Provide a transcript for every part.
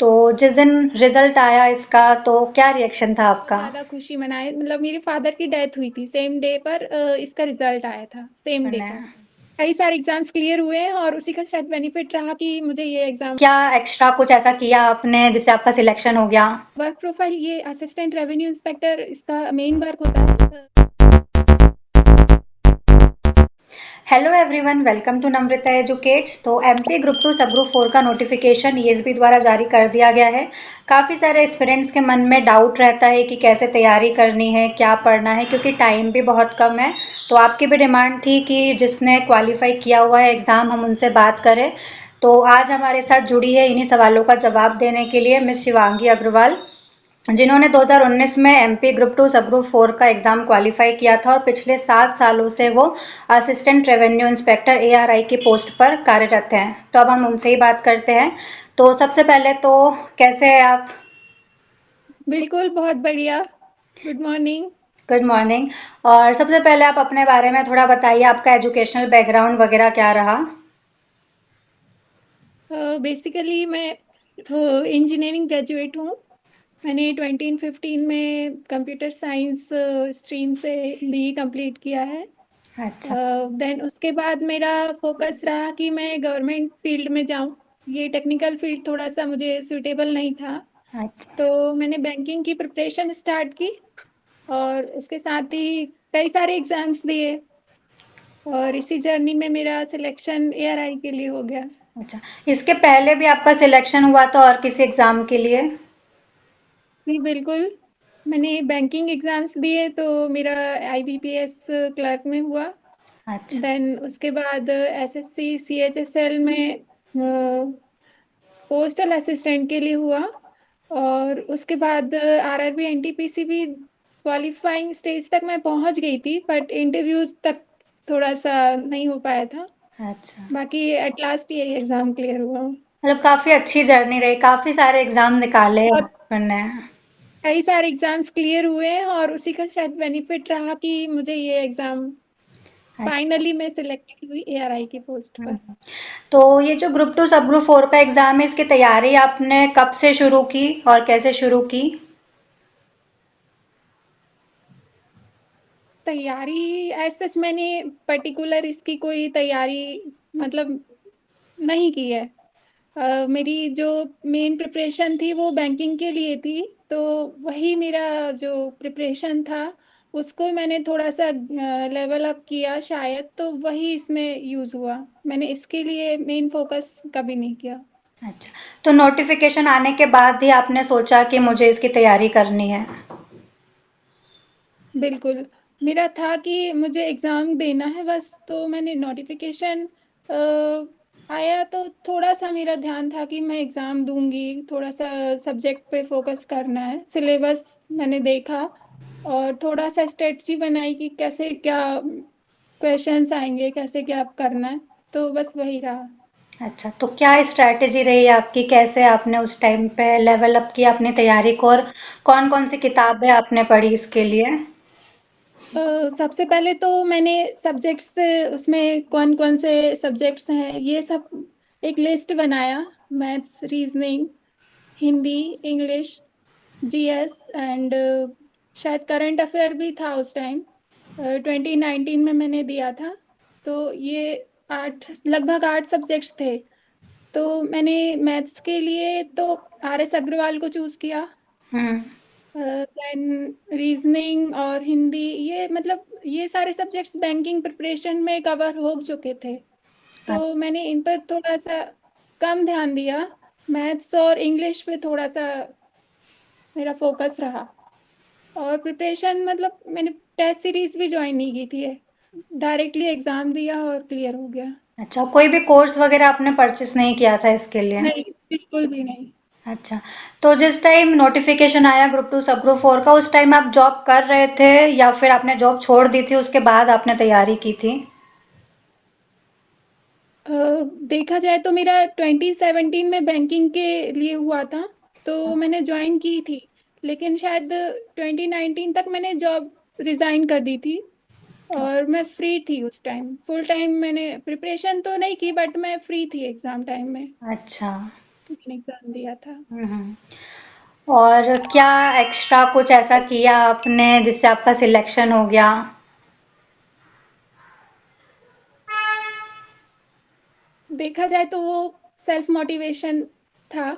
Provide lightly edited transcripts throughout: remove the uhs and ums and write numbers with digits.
तो जिस दिन रिजल्ट आया इसका तो क्या रिएक्शन था बहुत आपका? ज्यादा खुशी मनाए, मतलब मेरे फादर की डेथ हुई थी सेम डे पर, इसका रिजल्ट आया था सेम डे मैंने पर। कई सारे एग्जाम्स क्लियर हुए हैं और उसी का शायद बेनिफिट रहा कि मुझे ये एग्जाम। क्या एक्स्ट्रा कुछ ऐसा किया आपने जिससे आपका सिलेक्शन हो गया? वर्क प्रोफाइल, ये असिस्टेंट रेवेन्यू इंस्पेक्टर इसका मेन वर्क होता है। Hello everyone, welcome to Namrata educates. तो एमपी ग्रुप टू सब ग्रुप 4 का नोटिफिकेशन ईएसबी द्वारा जारी कर दिया गया है। काफ़ी सारे एस्पिरेंट्स के मन में डाउट रहता है कि कैसे तैयारी करनी है, क्या पढ़ना है, क्योंकि टाइम भी बहुत कम है। तो आपकी भी डिमांड थी कि जिसने क्वालिफाई किया हुआ है एग्ज़ाम, हम उनसे बात करें। तो आज हमारे साथ जुड़ी है इन्हीं सवालों का जवाब देने के लिए मिस शिवांगी अग्रवाल, जिन्होंने 2019 में एमपी ग्रुप टू सब ग्रुप 4 का एग्जाम क्वालिफाई किया था और पिछले 7 सालों से वो असिस्टेंट रेवेन्यू इंस्पेक्टर एआरआई की पोस्ट पर कार्यरत हैं। तो अब हम उनसे ही बात करते हैं। तो सबसे पहले तो कैसे हैं आप? बिल्कुल, बहुत बढ़िया। Good morning. Good morning. और सबसे पहले आप अपने बारे में थोड़ा बताइए, आपका एजुकेशनल बैकग्राउंड वगैरह क्या रहा? बेसिकली मैं इंजीनियरिंग ग्रेजुएट हूँ। मैंने 2015 में कंप्यूटर साइंस स्ट्रीम से बी कंप्लीट किया है। अच्छा। देन उसके बाद मेरा फोकस रहा कि मैं गवर्नमेंट फील्ड में जाऊं। ये टेक्निकल फील्ड थोड़ा सा मुझे सूटेबल नहीं था। अच्छा। तो मैंने बैंकिंग की प्रिपरेशन स्टार्ट की और उसके साथ ही कई सारे एग्जाम्स दिए और इसी जर्नी में मेरा सिलेक्शन एआरआई के लिए हो गया। अच्छा, इसके पहले भी आपका सिलेक्शन हुआ था और किसी एग्जाम के लिए? जी बिल्कुल। मैंने बैंकिंग एग्जाम्स दिए तो मेरा आईबीपीएस क्लर्क में हुआ। अच्छा। देन उसके बाद एसएससी सीएचएसएल में पोस्टल असिस्टेंट के लिए हुआ। और उसके बाद आरआरबी एनटीपीसी भी क्वालिफाइंग स्टेज तक मैं पहुंच गई थी, बट इंटरव्यू तक थोड़ा सा नहीं हो पाया था। अच्छा, बाकी एट लास्ट ये एग्जाम क्लियर हुआ। मतलब काफी अच्छी जर्नी रही, काफी सारे एग्जाम निकाले और आपने। कई सारे एग्जाम्स क्लियर हुए हैं और उसी का शायद बेनिफिट रहा कि मुझे ये एग्जाम अच्छा। फाइनली मैं सिलेक्टेड हुई एआरआई की पोस्ट पर। हम्म। तो ये जो ग्रुप टू सब ग्रुप 4 का एग्जाम है, इसकी तैयारी आपने कब से शुरू की और कैसे शुरू की? तैयारी एज सच मैंने पर्टिकुलर इसकी कोई तैयारी मतलब नहीं की है। मेरी जो मेन प्रिपरेशन थी वो बैंकिंग के लिए थी। तो वही मेरा जो प्रिपरेशन था उसको मैंने थोड़ा सा लेवल अप किया शायद, तो वही इसमें यूज़ हुआ। मैंने इसके लिए मेन फोकस कभी नहीं किया। अच्छा, तो नोटिफिकेशन आने के बाद ही आपने सोचा कि मुझे इसकी तैयारी करनी है? बिल्कुल। मेरा था कि मुझे एग्ज़ाम देना है बस, तो मैंने नोटिफिकेशन आया तो थोड़ा सा मेरा ध्यान था कि मैं एग्ज़ाम दूंगी, थोड़ा सा सब्जेक्ट पे फोकस करना है। सिलेबस मैंने देखा और थोड़ा सा स्ट्रेटजी बनाई कि कैसे क्या क्वेश्चंस आएंगे, कैसे क्या करना है। तो बस वही रहा। अच्छा, तो क्या स्ट्रैटेजी रही आपकी, कैसे आपने उस टाइम पे लेवल अप किया अपनी तैयारी को, और कौन कौन सी किताबें आपने पढ़ी इसके लिए? सबसे पहले तो मैंने सब्जेक्ट्स, उसमें कौन कौन से सब्जेक्ट्स हैं ये सब एक लिस्ट बनाया। Maths, reasoning, Hindi, English, GS and शायद करंट अफेयर भी था उस टाइम। 2019 में मैंने दिया था। तो ये लगभग 8 सब्जेक्ट्स थे। तो मैंने मैथ्स के लिए तो आर एस अग्रवाल को चूज किया। हम्म। देन रीजनिंग और हिंदी, ये मतलब ये सारे सब्जेक्ट्स बैंकिंग प्रिपरेशन में कवर हो चुके थे। तो मैंने इन पर थोड़ा सा कम ध्यान दिया। मैथ्स और इंग्लिश पे थोड़ा सा मेरा फोकस रहा। और प्रिपरेशन मतलब मैंने टेस्ट सीरीज भी ज्वाइन नहीं की थी, डायरेक्टली एग्जाम दिया और क्लियर हो गया। अच्छा, कोई भी कोर्स वगैरह आपने परचेस नहीं किया था इसके लिए? नहीं, बिल्कुल भी नहीं। अच्छा, तो जिस टाइम नोटिफिकेशन आया ग्रुप टू सब ग्रुप 4 का, उस टाइम आप जॉब कर रहे थे या फिर आपने जॉब छोड़ दी थी, उसके बाद आपने तैयारी की थी? अ, देखा जाए तो मेरा 2017 में बैंकिंग के लिए हुआ था, तो मैंने ज्वाइन की थी। लेकिन शायद 2019 तक मैंने जॉब रिजाइन कर दी थी और मैं फ्री थी उस टाइम। फुल टाइम मैंने प्रिपरेशन तो नहीं की बट मैं फ्री थी एग्जाम टाइम में। अच्छा, मैंने एग्जाम दिया था। और क्या एक्स्ट्रा कुछ ऐसा किया आपने जिससे आपका सिलेक्शन हो गया? देखा जाए तो वो सेल्फ मोटिवेशन था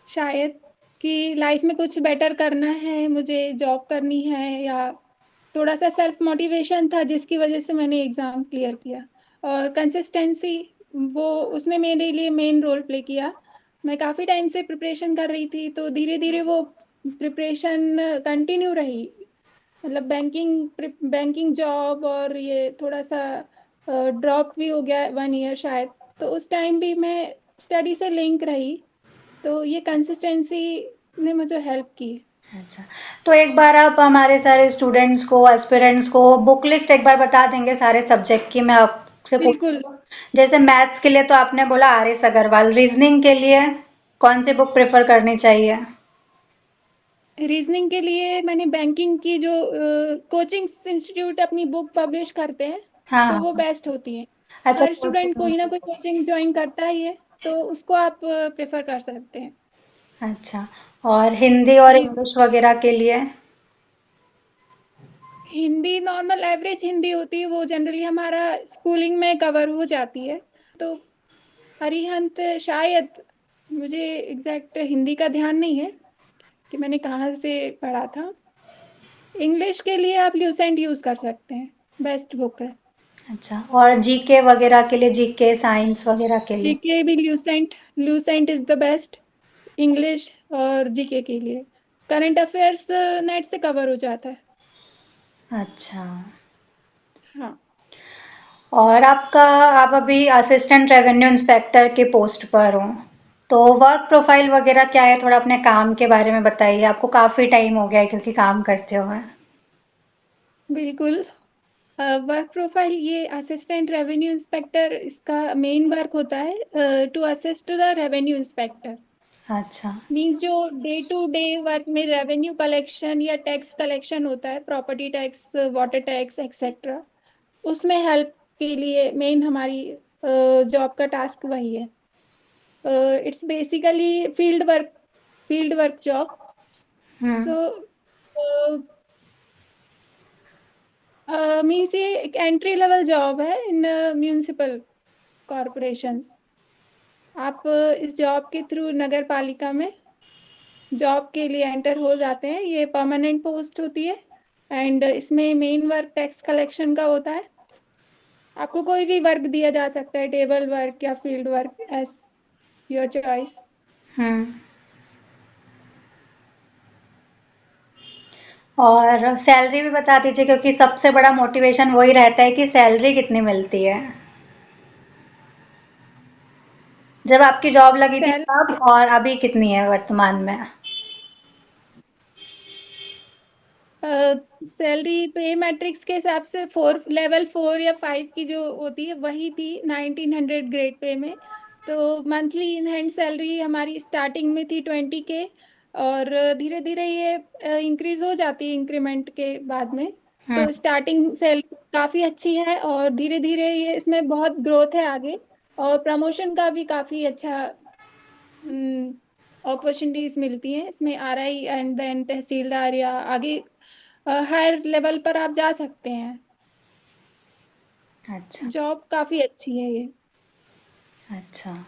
शायद, कि लाइफ में कुछ बेटर करना है, मुझे जॉब करनी है, या थोड़ा सा सेल्फ मोटिवेशन था जिसकी वजह से मैंने एग्जाम क्लियर किया। और कंसिस्टेंसी, वो उसने मेरे लिए मेन रोल प्ले किया। मैं काफ़ी टाइम से प्रिपरेशन कर रही थी, तो धीरे धीरे वो प्रिपरेशन कंटिन्यू रही। मतलब बैंकिंग जॉब, और ये थोड़ा सा ड्रॉप भी हो गया 1 ईयर शायद, तो उस टाइम भी मैं स्टडी से लिंक रही। तो ये कंसिस्टेंसी ने मुझे हेल्प की। अच्छा, तो एक बार आप हमारे सारे स्टूडेंट्स को, एस्पिरेंट्स को बुक लिस्ट एक बार बता देंगे सारे सब्जेक्ट की? मैं आपसे बिल्कुल। पूछ, जैसे मैथ्स के लिए तो आपने बोला आर एस अग्रवाल, रीजनिंग के लिए कौन सी बुक प्रेफर करनी चाहिए? रीजनिंग के लिए मैंने बैंकिंग की जो कोचिंग इंस्टीट्यूट अपनी बुक पब्लिश करते हैं, हाँ तो वो हाँ। बेस्ट होती है। अच्छा, हर स्टूडेंट कोई ना कोई कोचिंग ज्वाइन करता ही है, तो उसको आप प्रेफर कर सकते हैं। अच्छा, और हिंदी और रीज इंग्लिश वगैरह के लिए? हिंदी नॉर्मल एवरेज हिंदी होती है, वो जनरली हमारा स्कूलिंग में कवर हो जाती है। तो अरिहंत शायद, मुझे एग्जैक्ट हिंदी का ध्यान नहीं है कि मैंने कहाँ से पढ़ा था। इंग्लिश के लिए आप ल्यूसेंट यूज कर सकते हैं, बेस्ट बुक है। अच्छा, और जीके वगैरह के लिए, जीके साइंस वगैरह के लिए? जीके भी Lucent, Lucent is the best. English और जीके के लिए करंट अफेयर्स नेट से कवर हो जाता है। अच्छा, हाँ। और आपका, आप अभी असिस्टेंट रेवेन्यू इंस्पेक्टर के पोस्ट पर हो, तो वर्क प्रोफाइल वगैरह क्या है? थोड़ा अपने काम के बारे में बताइए, आपको काफ़ी टाइम हो गया है क्योंकि काम करते हुए। बिल्कुल। वर्क प्रोफाइल, ये असिस्टेंट रेवेन्यू इंस्पेक्टर, इसका मेन वर्क होता है to assist the revenue inspector. अच्छा। मीन्स जो डे टू डे वर्क में रेवेन्यू कलेक्शन या टैक्स कलेक्शन होता है, property tax, water tax etcetera, उसमें हेल्प के लिए मेन हमारी जॉब का टास्क वही है। It's basically field work job. Hmm. So means ये एक एंट्री लेवल जॉब है इन म्यूनिसिपल कॉरपोरेशंस। आप इस जॉब के थ्रू नगर पालिका में जॉब के लिए एंटर हो जाते हैं। ये परमानेंट पोस्ट होती है, एंड इसमें मेन वर्क टैक्स कलेक्शन का होता है। आपको कोई भी वर्क दिया जा सकता है, टेबल वर्क या field work, as your choice. Hmm. और सैलरी भी बता दीजिए, क्योंकि सबसे बड़ा मोटिवेशन वही रहता है कि सैलरी कितनी मिलती है। जब आपकी जॉब लगी थी तब, और अभी कितनी है वर्तमान में? सैलरी पे मैट्रिक्स के हिसाब से 4 लेवल 4 या 5 की जो होती है वही थी 1900 ग्रेड पे में। तो मंथली इन हैंड सैलरी हमारी स्टार्टिंग में थी 20K, और धीरे धीरे ये इंक्रीज हो जाती है इंक्रीमेंट के बाद में। हम्म। तो स्टार्टिंग सैलरी काफ़ी अच्छी है, और धीरे धीरे ये इसमें बहुत ग्रोथ है आगे। और प्रमोशन का भी काफ़ी अच्छा अपॉर्चुनिटीज मिलती हैं इसमें। RI एंड देन तहसीलदार या आगे हायर लेवल पर आप जा सकते हैं। अच्छा। जॉब काफी अच्छी है ये। अच्छा,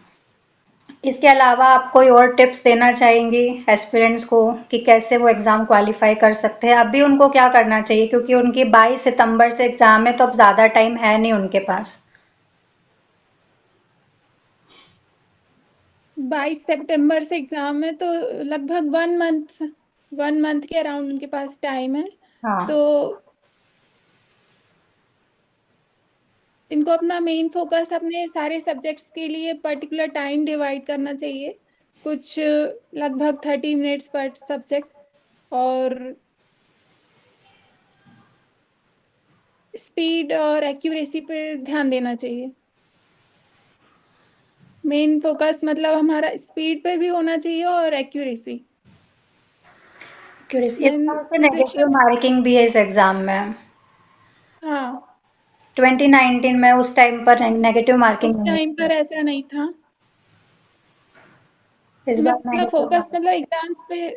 इसके अलावा आप कोई और टिप्स देना चाहेंगी एस्पिरेंट्स को कि कैसे वो एग्ज़ाम क्वालिफाई कर सकते हैं? अभी उनको क्या करना चाहिए, क्योंकि उनकी 22 सितंबर से एग्ज़ाम है, तो अब ज़्यादा टाइम है नहीं उनके पास। 22 सितंबर से एग्जाम है, तो लगभग 1 मंथ के अराउंड उनके पास टाइम है। तो हाँ। इनको अपना मेन फोकस अपने सारे सब्जेक्ट्स के लिए पर्टिकुलर टाइम डिवाइड करना चाहिए, कुछ लगभग 30 मिनट्स पर सब्जेक्ट। और स्पीड और एक्यूरेसी पे ध्यान देना चाहिए। मेन फोकस मतलब हमारा स्पीड पे भी होना चाहिए और एक्यूरेसी। क्यूरियस, इस देन बार से नेगेटिव प्रिपरेशन। मार्किंग भी है इस एग्ज़ाम में? हाँ। 2019 में उस टाइम पर नेगेटिव मार्किंग उस नहीं टाइम थी? पर ऐसा नहीं था। इस बार मतलब नहीं फोकस चला। मतलब एग्जाम्स पे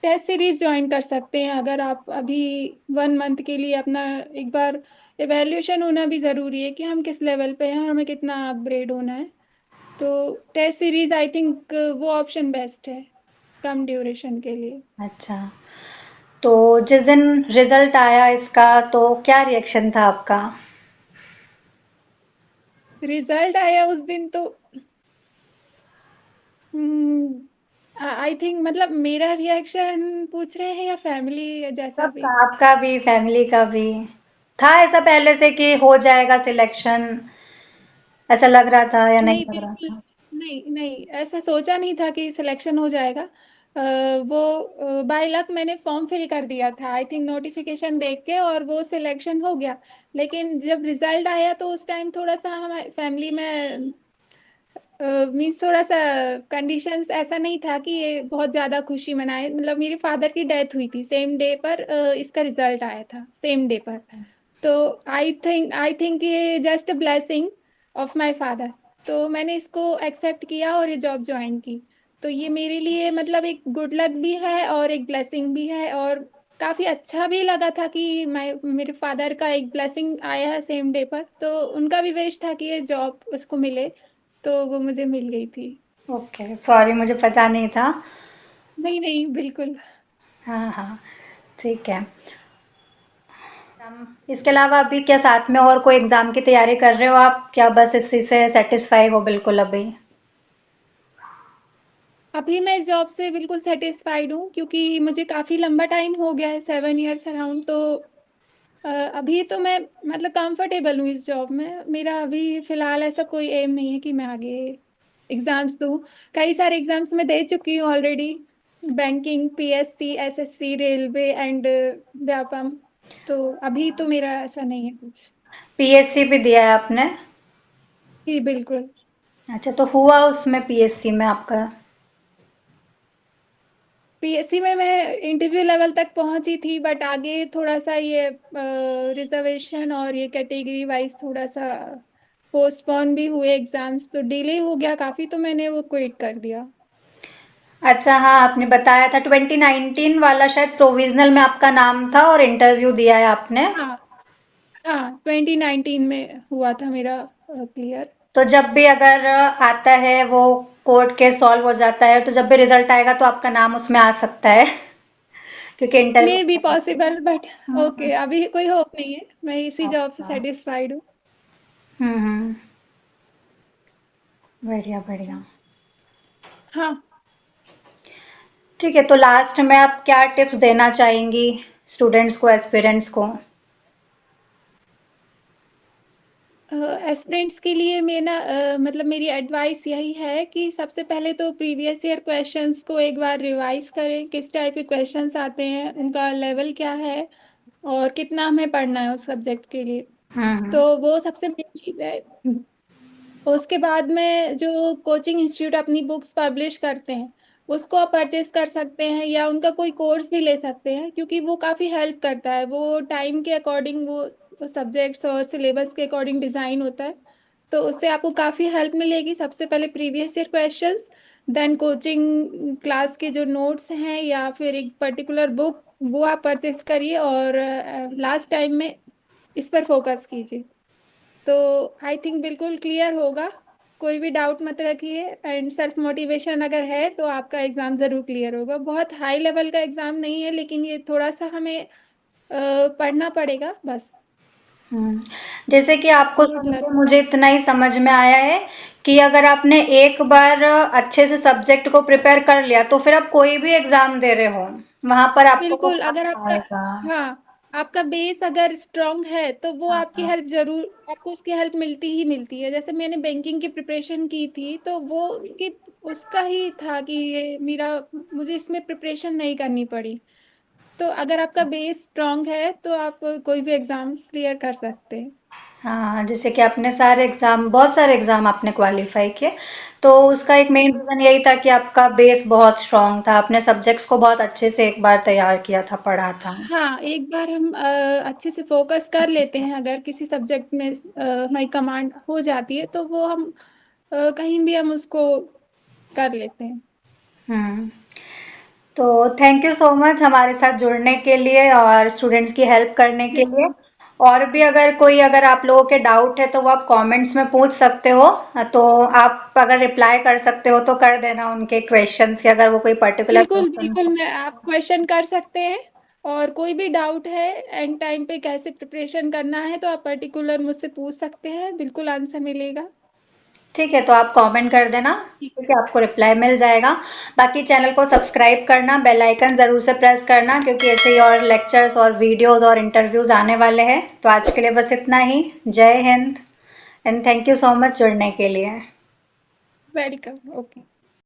टेस्ट सीरीज ज्वाइन कर सकते हैं अगर आप अभी 1 मंथ के लिए अपना एक बार एवेल्यूशन होना भी ज़रूरी है कि हम किस लेवल पे हैं और हमें कितना अपग्रेड होना है। तो टेस्ट सीरीज आई थिंक वो ऑप्शन बेस्ट है कम ड्यूरेशन के लिए। अच्छा, तो जिस दिन रिजल्ट आया इसका तो क्या रिएक्शन था आपका? रिजल्ट आया उस दिन तो आई थिंक मतलब मेरा रिएक्शन पूछ रहे हैं या फैमिली जैसा भी। सबका, आपका भी, फैमिली का भी था ऐसा पहले से कि हो जाएगा सिलेक्शन, ऐसा लग रहा था या नहीं नहीं लग रहा बिल्कुल था? नहीं नहीं, ऐसा सोचा नहीं था कि सिलेक्शन हो जाएगा। वो बाय लक मैंने फॉर्म फिल कर दिया था आई थिंक नोटिफिकेशन देख के और वो सिलेक्शन हो गया। लेकिन जब रिजल्ट आया तो उस टाइम थोड़ा सा हमारे फैमिली में मीन्स थोड़ा सा कंडीशंस ऐसा नहीं था कि ये बहुत ज्यादा खुशी मनाए। मतलब मेरे फादर की डेथ हुई थी सेम डे पर इसका रिजल्ट आया था सेम डे पर। तो आई थिंक ये just a blessing of my father. तो मैंने इसको एक्सेप्ट किया और ये जॉब ज्वाइन की। तो ये मेरे लिए मतलब एक गुड लक भी है और एक ब्लेसिंग भी है और काफी अच्छा भी लगा था कि मैं मेरे फादर का एक ब्लेसिंग आया है सेम डे पर। तो उनका भी विश था कि ये जॉब उसको मिले तो वो मुझे मिल गई थी। ओके, सॉरी मुझे पता नहीं था। नहीं नहीं बिल्कुल। हाँ हाँ, ठीक है। इसके अलावा अभी क्या साथ में और कोई एग्जाम की तैयारी कर रहे हो आप, क्या बस इसी से सेटिस्फाई हो बिल्कुल अभी? अभी मैं इस जॉब से बिल्कुल सेटिस्फाइड हूँ क्योंकि मुझे काफी लंबा टाइम हो गया है 7 इयर्स अराउंड। तो अभी तो मैं मतलब कंफर्टेबल हूँ इस जॉब में। मेरा अभी फिलहाल ऐसा कोई एम नहीं है कि मैं आगे एग्जाम्स दूँ। कई सारे एग्जाम्स मैं दे चुकी हूँ already, banking, PSC, SSC, railway and Vyapam. तो अभी तो मेरा ऐसा नहीं है कुछ। पीएससी भी दिया है आपने? जी बिल्कुल। अच्छा, तो हुआ उसमें पीएससी में आपका? पीएससी में मैं इंटरव्यू लेवल तक पहुंची थी बट आगे थोड़ा सा ये रिजर्वेशन और ये कैटेगरी वाइज थोड़ा सा पोस्टपोन भी हुए एग्जाम्स तो डिले हो गया काफी तो मैंने वो क्विट कर दिया। अच्छा हाँ, आपने बताया था 2019 वाला शायद प्रोविजनल में आपका नाम था और इंटरव्यू दिया है आपने। हाँ हाँ 2019 में हुआ था मेरा क्लियर। तो जब भी अगर आता है वो, कोर्ट केस सॉल्व हो जाता है, तो जब भी रिजल्ट आएगा तो आपका नाम उसमें आ सकता है क्योंकि may be interview. Possible but hmm. Okay अभी कोई होप नहीं है। मैं इसी जॉब से अच्छा। सेटिस्फाइड हूँ। हम्म। बढ़िया बढ़िया। हाँ। ठीक है, तो लास्ट में आप क्या टिप्स देना चाहेंगी स्टूडेंट्स को, एस्पिरेंट्स को? एस्पिरेंट्स के लिए मेरा मतलब मेरी एडवाइस यही है कि सबसे पहले तो प्रीवियस ईयर क्वेश्चंस को एक बार रिवाइज करें किस टाइप के क्वेश्चंस आते हैं उनका लेवल क्या है और कितना हमें पढ़ना है उस सब्जेक्ट के लिए। हम्म। तो वो सबसे मेन चीज़ है। उसके बाद में जो कोचिंग इंस्टीट्यूट अपनी बुक्स पब्लिश करते हैं उसको आप परचेज कर सकते हैं या उनका कोई कोर्स भी ले सकते हैं क्योंकि वो काफ़ी हेल्प करता है। वो टाइम के अकॉर्डिंग वो सब्जेक्ट्स और सिलेबस के अकॉर्डिंग डिज़ाइन होता है। तो उससे आपको काफ़ी हेल्प मिलेगी। सबसे पहले previous year questions, then coaching class के जो नोट्स हैं या फिर एक पर्टिकुलर बुक वो आप परचेज करिए और लास्ट टाइम में इस पर फोकस कीजिए। तो आई थिंक बिल्कुल क्लियर होगा। कोई भी डाउट मत रखिए एंड सेल्फ मोटिवेशन अगर है तो आपका एग्ज़ाम ज़रूर क्लियर होगा। बहुत हाई लेवल का एग्ज़ाम नहीं है लेकिन ये थोड़ा सा हमें पढ़ना पड़ेगा बस। हुँ। जैसे कि आपको गुड सुन के लक। मुझे इतना ही समझ में आया है कि अगर आपने एक बार अच्छे से सब्जेक्ट को प्रिपेयर कर लिया, तो फिर आप कोई भी एग्ज़ाम दे रहे हो, वहाँ पर आपको वो बिल्कुल अगर काम आपका आएगा। हाँ आपका बेस अगर स्ट्रांग है तो वो आपकी हाँ। हेल्प जरूर आपको उसकी हेल्प मिलती ही मिलती है। जैसे मैंने बैंकिंग की प्रिपरेशन की थी तो वो कि उसका ही था कि ये मेरा मुझे इसमें प्रिपरेशन नहीं करनी पड़ी। तो अगर आपका बेस स्ट्रांग है तो आप कोई भी एग्जाम क्लियर कर सकते हैं। हाँ, जैसे कि आपने सारे एग्ज़ाम, बहुत सारे एग्ज़ाम आपने क्वालीफ़ाई किए, तो उसका एक मेन रीज़न यही था कि आपका बेस बहुत स्ट्रॉन्ग था, आपने सब्जेक्ट्स को बहुत अच्छे से एक बार तैयार किया था, पढ़ा था। हाँ एक बार हम अच्छे से फोकस कर लेते हैं अगर किसी सब्जेक्ट में हमारी कमांड हो जाती है तो वो हम कहीं भी हम उसको कर लेते हैं। हुँ। तो थैंक यू सो मच हमारे साथ जुड़ने के लिए और स्टूडेंट्स की हेल्प करने के लिए। वेलकम। और भी अगर आप लोगों के डाउट है तो वो आप कमेंट्स में पूछ सकते हो। तो आप अगर रिप्लाई कर सकते हो तो कर देना उनके क्वेश्चंस के, अगर वो कोई पर्टिकुलर बिल्कुल क्वेश्चन बिल्कुल, हो। मैं आप क्वेश्चन कर सकते हैं। और कोई भी डाउट है एंड टाइम पे कैसे प्रिपरेशन करना है तो आप पर्टिकुलर मुझसे पूछ सकते हैं, बिल्कुल आंसर मिलेगा। ठीक है, तो आप कमेंट कर देना। ठीक। ठीक है, आपको रिप्लाई मिल जाएगा। बाकी चैनल को सब्सक्राइब करना, बेल आइकन ज़रूर से प्रेस करना, क्योंकि ऐसे ही और लेक्चर्स और वीडियोस और इंटरव्यूज आने वाले हैं। तो आज के लिए बस इतना ही। जय Hind and thank you so much जुड़ने के लिए। वेलकम। ओके।